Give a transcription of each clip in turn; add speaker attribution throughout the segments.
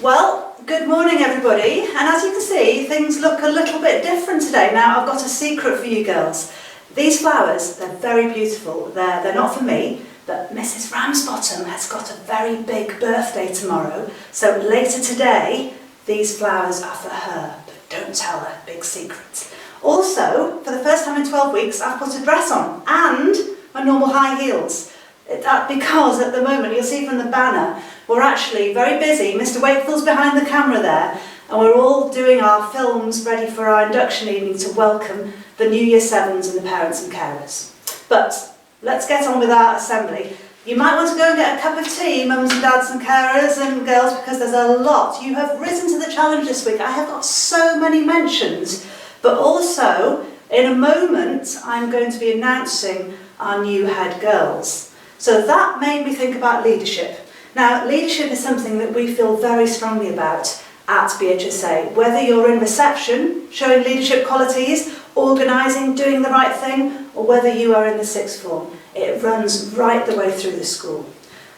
Speaker 1: Well, good morning everybody, and as you can see, things look a little bit different today. Now, I've got a secret for you girls. These flowers, they're very beautiful. They're not for me, but Mrs. Ramsbottom has got a very big birthday tomorrow, so later today, these flowers are for her, but don't tell her, big secret. Also, for the first time in 12 weeks, I've put a dress on, and my normal high heels. Because at the moment, you'll see from the banner, we're actually very busy. Mr. Wakefield's behind the camera there, and we're all doing our films ready for our induction evening to welcome the new Year 7s and the parents and carers. But let's get on with our assembly. You might want to go and get a cup of tea, mums and dads and carers and girls, because there's a lot. You have risen to the challenge this week. I have got so many mentions, but also in a moment I'm going to be announcing our new head girls. So that made me think about leadership. Now, leadership is something that we feel very strongly about at BHSA. Whether you're in reception, showing leadership qualities, organising, doing the right thing, or whether you are in the sixth form, it runs right the way through the school.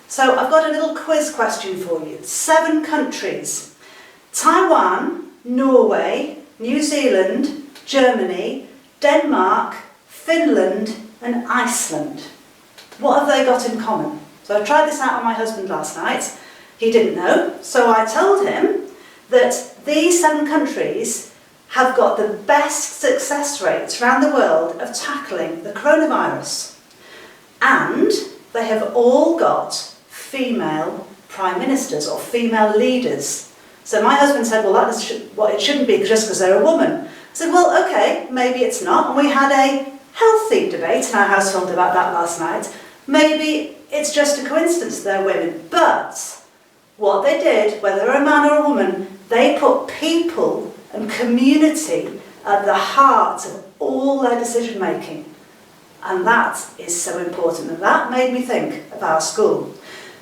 Speaker 1: So I've got a little quiz question for you. 7 countries: Taiwan, Norway, New Zealand, Germany, Denmark, Finland, and Iceland. What have they got in common? So I tried this out on my husband last night. He didn't know, so I told him that these 7 countries have got the best success rates around the world of tackling the coronavirus. And they have all got female prime ministers or female leaders. So my husband said, well, it shouldn't be just because they're a woman. I said, well, okay, maybe it's not. And we had a healthy debate in our household about that last night. Maybe it's just a coincidence they're women, but what they did, whether they're a man or a woman, they put people and community at the heart of all their decision making. And that is so important, and that made me think of our school.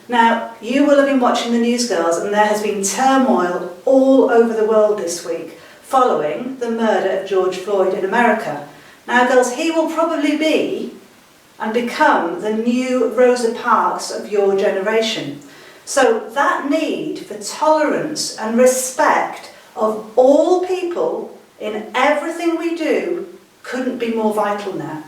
Speaker 1: Now, you will have been watching the news, girls, and there has been turmoil all over the world this week following the murder of George Floyd in America. Now, girls, he will probably be and become the new Rosa Parks of your generation. So that need for tolerance and respect of all people in everything we do couldn't be more vital now.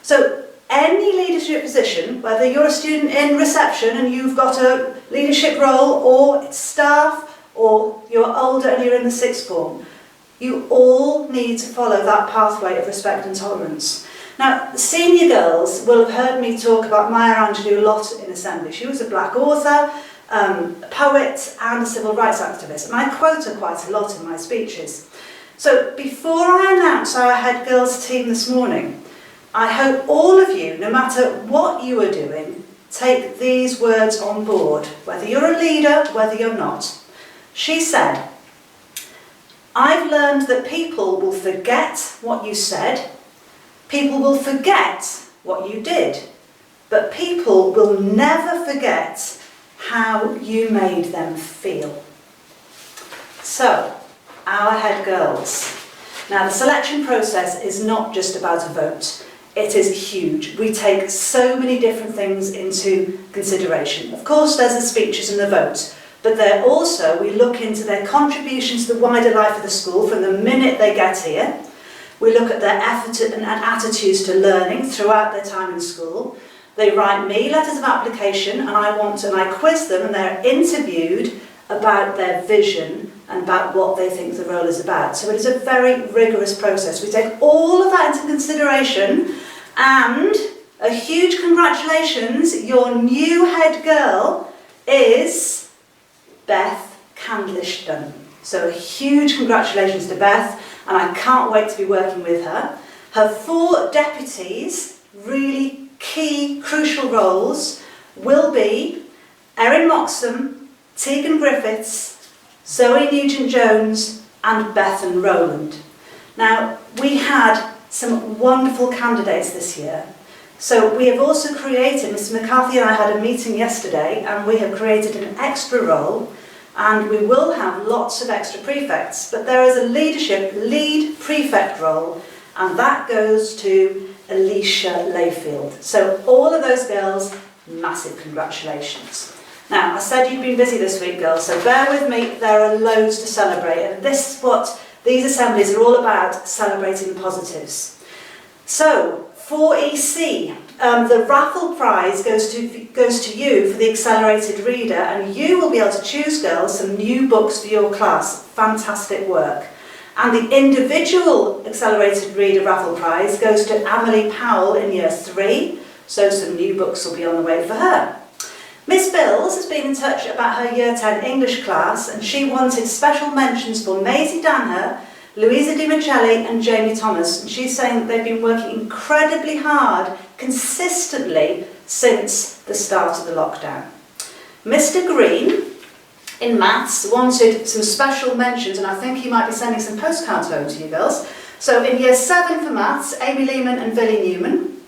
Speaker 1: So any leadership position, whether you're a student in reception and you've got a leadership role, or it's staff, or you're older and you're in the sixth form, you all need to follow that pathway of respect and tolerance. Now, the senior girls will have heard me talk about Maya Angelou a lot in Assembly. She was a black author, a poet and a civil rights activist, and I quote her quite a lot in my speeches. So before I announce our head girls team this morning, I hope all of you, no matter what you are doing, take these words on board, whether you're a leader, whether you're not. She said, "I've learned that people will forget what you said, people will forget what you did, but people will never forget how you made them feel." So, our head girls. Now, the selection process is not just about a vote. It is huge. We take so many different things into consideration. Of course, there's the speeches and the vote, but they're also, we look into their contributions to the wider life of the school from the minute they get here. We look at their effort and attitudes to learning throughout their time in school. They write me letters of application, and I quiz them, and they're interviewed about their vision and about what they think the role is about. So it is a very rigorous process. We take all of that into consideration, and a huge congratulations, your new head girl is Beth Candlish-Dunn. So a huge congratulations to Beth, and I can't wait to be working with her. Her 4 deputies, really key, crucial roles, will be Erin Moxham, Tegan Griffiths, Zoe Nugent-Jones, and Bethan Rowland. Now, we had some wonderful candidates this year. So we have also created, Mr. McCarthy and I had a meeting yesterday, and we have created an extra role, and we will have lots of extra prefects, but there is a leadership lead prefect role, and that goes to Alicia Layfield. So all of those girls, massive congratulations. Now, I said you've been busy this week, girls, so bear with me, there are loads to celebrate, and this is what these assemblies are all about, celebrating the positives. So, 4EC, the raffle prize goes to you for the accelerated reader, and you will be able to choose, girls, some new books for your class. Fantastic work. And the individual accelerated reader raffle prize goes to Amelie Powell in year 3, so some new books will be on the way for her. Miss Bills has been in touch about her year 10 English class, and she wanted special mentions for Maisie Danher, Louisa Di Michele and Jamie Thomas, and she's saying that they've been working incredibly hard, consistently, since the start of the lockdown. Mr. Green, in maths, wanted some special mentions, and I think he might be sending some postcards home to you girls. So in year 7 for maths, Amy Lehman and Billy Newman.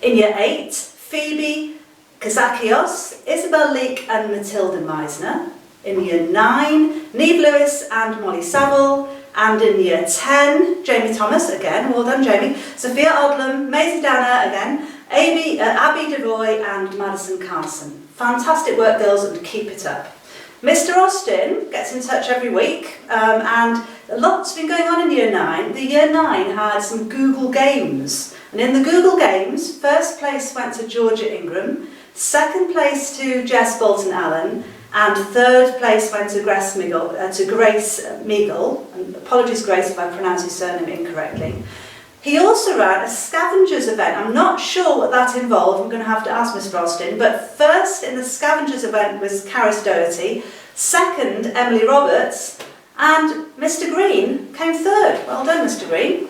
Speaker 1: In year 8, Phoebe Kazakios, Isabel Leake and Matilda Meisner. In year 9, Neve Lewis and Molly Saville. And in year 10, Jamie Thomas, again, well done Jamie, Sophia Odlum, Maisie Danner again, Abby DeVoy and Madison Carson. Fantastic work, girls, and keep it up. Mr. Austin gets in touch every week, and lots been going on in year 9. The year 9 had some Google Games, and in the Google Games, first place went to Georgia Ingram, second place to Jess Bolton Allen, and third place went to Grace Meagle, and apologies Grace if I pronounce your surname incorrectly. He also ran a scavengers event. I'm not sure what that involved, I'm going to have to ask Mr. Austin, but first in the scavengers event was Caris Doherty, second Emily Roberts, and Mr. Green came third. Well done, Mr. Green.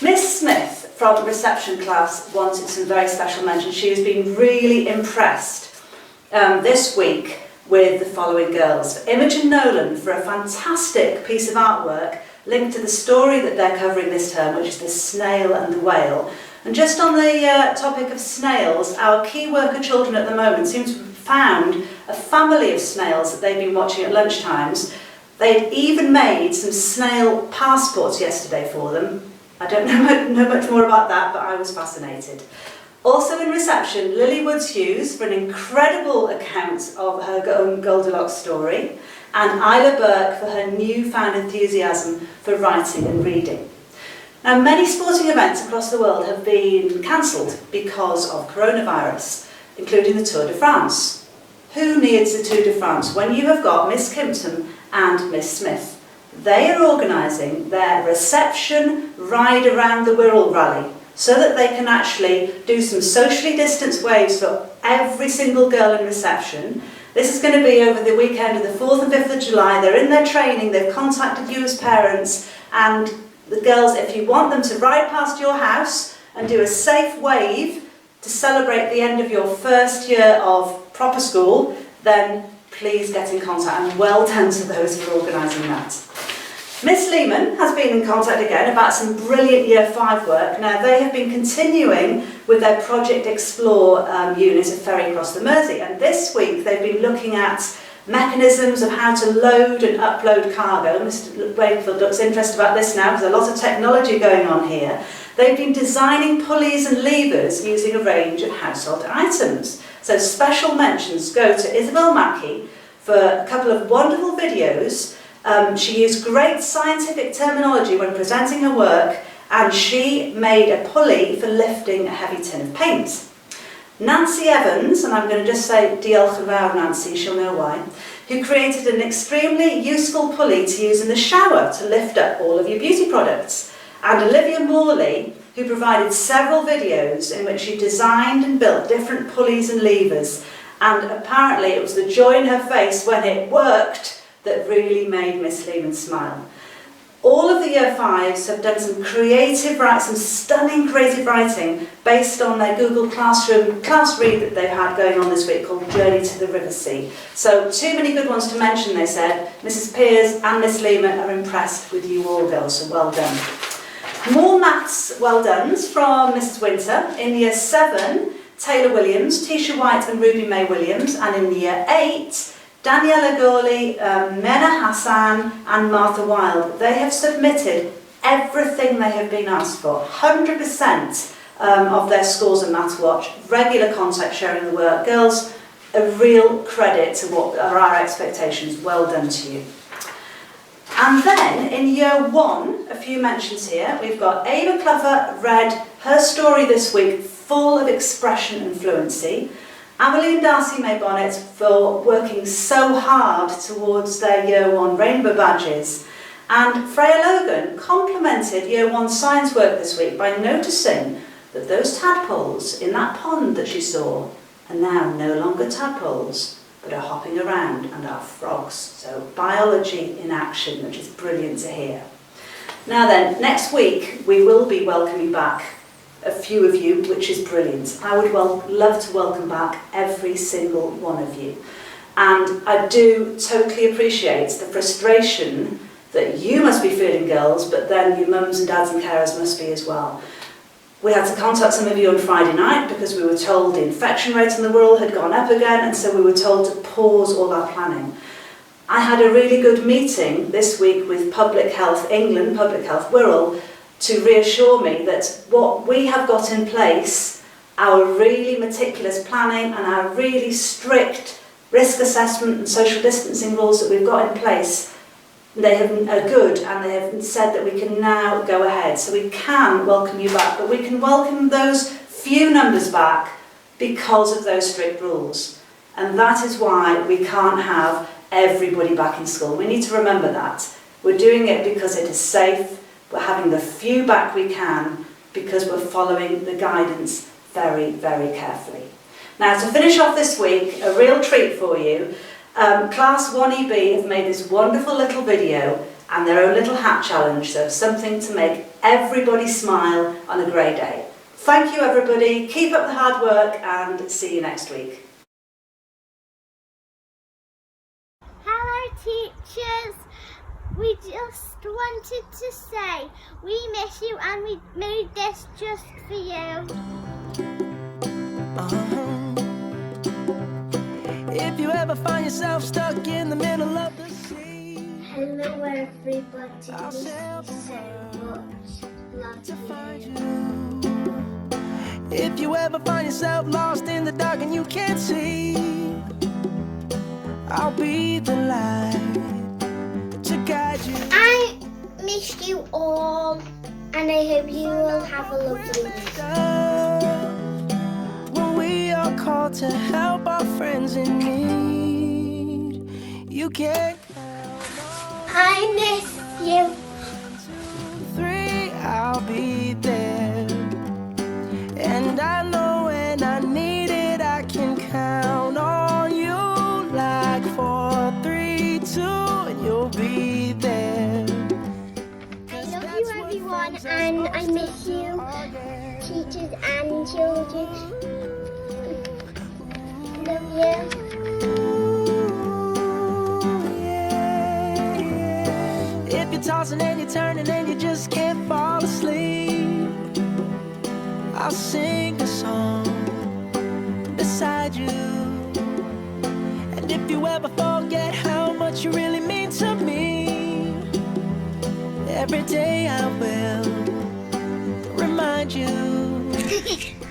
Speaker 1: Miss Smith from reception class wanted some very special mentions. She has been really impressed this week with the following girls. Imogen Nolan for a fantastic piece of artwork linked to the story that they're covering this term, which is The Snail and the Whale. And just on the topic of snails, our key worker children at the moment seem to have found a family of snails that they've been watching at lunchtimes. They'd even made some snail passports yesterday for them. I don't know much more about that, but I was fascinated. Also in reception, Lily Woods Hughes for an incredible account of her own Goldilocks story, and Isla Burke for her newfound enthusiasm for writing and reading. Now, many sporting events across the world have been cancelled because of coronavirus, including the Tour de France. Who needs the Tour de France when you have got Miss Kimpton and Miss Smith? They are organising their reception ride around the Wirral rally, so that they can actually do some socially distanced waves for every single girl in reception. This is going to be over the weekend of the 4th and 5th of July. They're in their training, they've contacted you as parents, and the girls, if you want them to ride past your house and do a safe wave to celebrate the end of your first year of proper school, then please get in contact, and well done to those who are organising that. Miss Lehman has been in contact again about some brilliant Year 5 work. Now, they have been continuing with their Project Explore unit of Ferry Across the Mersey, and this week they've been looking at mechanisms of how to load and upload cargo. Mr. Wakefield looks interested about this now because there's a lot of technology going on here. They've been designing pulleys and levers using a range of household items. So special mentions go to Isabel Mackey for a couple of wonderful videos. She used great scientific terminology when presenting her work, and she made a pulley for lifting a heavy tin of paint. Nancy Evans, and I'm going to just say diolch yn fawr Nancy, she'll know why, who created an extremely useful pulley to use in the shower to lift up all of your beauty products. And Olivia Morley, who provided several videos in which she designed and built different pulleys and levers, and apparently it was the joy in her face when it worked that really made Miss Lehman smile. All of the Year 5s have done some some stunning creative writing based on their Google Classroom class read that they've had going on this week called Journey to the River Sea. So too many good ones to mention, they said. Mrs. Pears and Miss Lehman are impressed with you all girls, so well done. More maths well dones from Mrs. Winter. In Year 7, Taylor Williams, Tisha White and Ruby May Williams, and in Year 8, Daniela Gawley, Mena Hassan and Martha Wilde. They have submitted everything they have been asked for. 100% of their scores on Maths Watch, regular contact sharing the work. Girls, a real credit to what are our expectations. Well done to you. And then in year 1, a few mentions here, we've got Ava Clougher read her story this week, full of expression and fluency. Amelie Darcy May Bonnet for working so hard towards their year 1 rainbow badges. And Freya Logan complimented year 1 science work this week by noticing that those tadpoles in that pond that she saw are now no longer tadpoles, but are hopping around and are frogs. So biology in action, which is brilliant to hear. Now then, next week we will be welcoming back a few of you, which is brilliant. I would love to welcome back every single one of you. And I do totally appreciate the frustration that you must be feeling, girls, but then your mums and dads and carers must be as well. We had to contact some of you on Friday night because we were told the infection rate in the world had gone up again, and so we were told to pause all our planning. I had a really good meeting this week with Public Health England, Public Health Wirral, to reassure me that what we have got in place, our really meticulous planning and our really strict risk assessment and social distancing rules that we've got in place, they are good, and they have said that we can now go ahead. So we can welcome you back, but we can welcome those few numbers back because of those strict rules. And that is why we can't have everybody back in school. We need to remember that. We're doing it because it is safe. We're having the few back we can because we're following the guidance very, very carefully. Now, to finish off this week, a real treat for you. Class 1EB have made this wonderful little video and their own little hat challenge, so something to make everybody smile on a grey day. Thank you, everybody. Keep up the hard work and see you next week.
Speaker 2: Hello, teachers. We just wanted to say we miss you and we made this just for you.
Speaker 3: If you ever find yourself stuck in the middle of the sea.
Speaker 2: Hello, everybody. Thank you so much. Love you.
Speaker 3: If you ever find yourself lost in the dark and you can't see, I'll be the light to guide you.
Speaker 2: I missed you all, and I hope you will have a lovely week.
Speaker 3: When we are called to help our friends in need, you can't count on
Speaker 2: I miss you.
Speaker 3: 1, 2, 3, I'll be there. And I know when I need it, I can count on you. Like 4, 3, 2, and you'll be there.
Speaker 2: I love you, everyone, and I miss you, teachers and children. Love you.
Speaker 3: If you're tossing and you're turning and you just can't fall asleep, I'll sing a song beside you. And if you ever forget how much you really mean to me, every day I will remind you.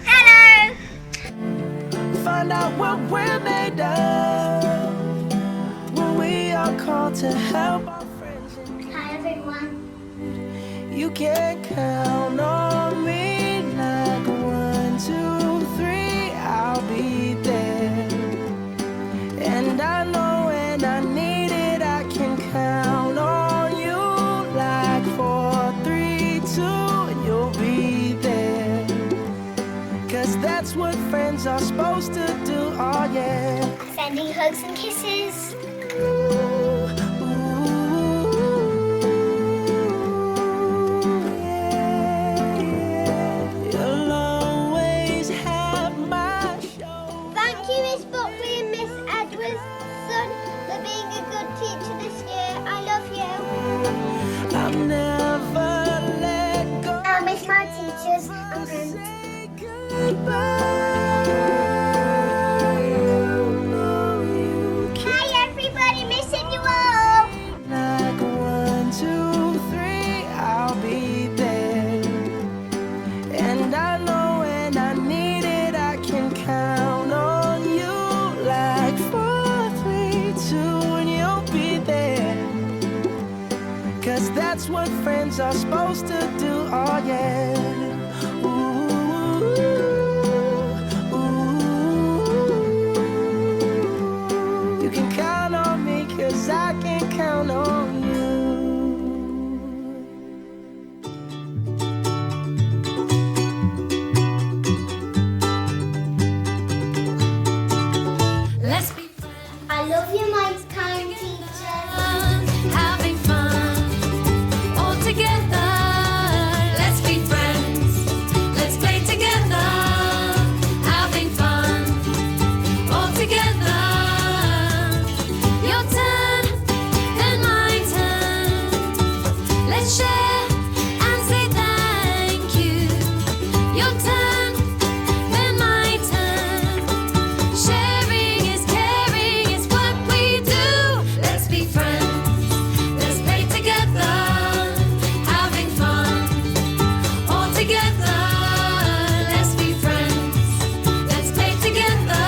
Speaker 2: Hello.
Speaker 3: Find out what we're made of when we are called to help our friends in need.
Speaker 2: Hi, everyone.
Speaker 3: You can count on me like 1, 2, 3, I'll be there. And I know when I need it, I can count on you like 4, 3, 2, and you'll be there. 'Cause that's what friends are supposed to do, oh yeah.
Speaker 2: Sending hugs and kisses.
Speaker 3: You'll always have my shoulder.
Speaker 2: Thank you, Miss Buckley and Miss Edwardson, for being a good teacher this year. I love you.
Speaker 3: I'll never let go.
Speaker 2: I'll miss my teachers and friends.
Speaker 3: Say goodbye. You know you can't.
Speaker 2: Hi, everybody. Missing you all.
Speaker 3: Like 1, 2, 3, I'll be there. And I know when I need it, I can count on you. Like what friends are supposed to do. Oh yeah. Ooh, ooh. You can count on me, 'cause I can count on you.
Speaker 2: Let's be friends. I love you, my kind teacher.
Speaker 4: Having fun all together. Let's be friends. Let's play together. Having fun all together. Your turn, then my turn. Let's share and say thank you. Your turn, then my turn. Sharing is caring, is what we do. Let's be friends. Let's play together. Having fun all together. Let's be friends. Let's play together.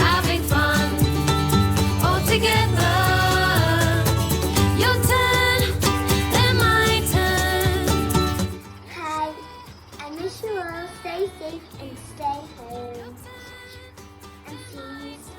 Speaker 4: Having fun all together. Your turn, then my turn.
Speaker 2: Hi, I miss you all. Stay safe and stay home. And see you soon.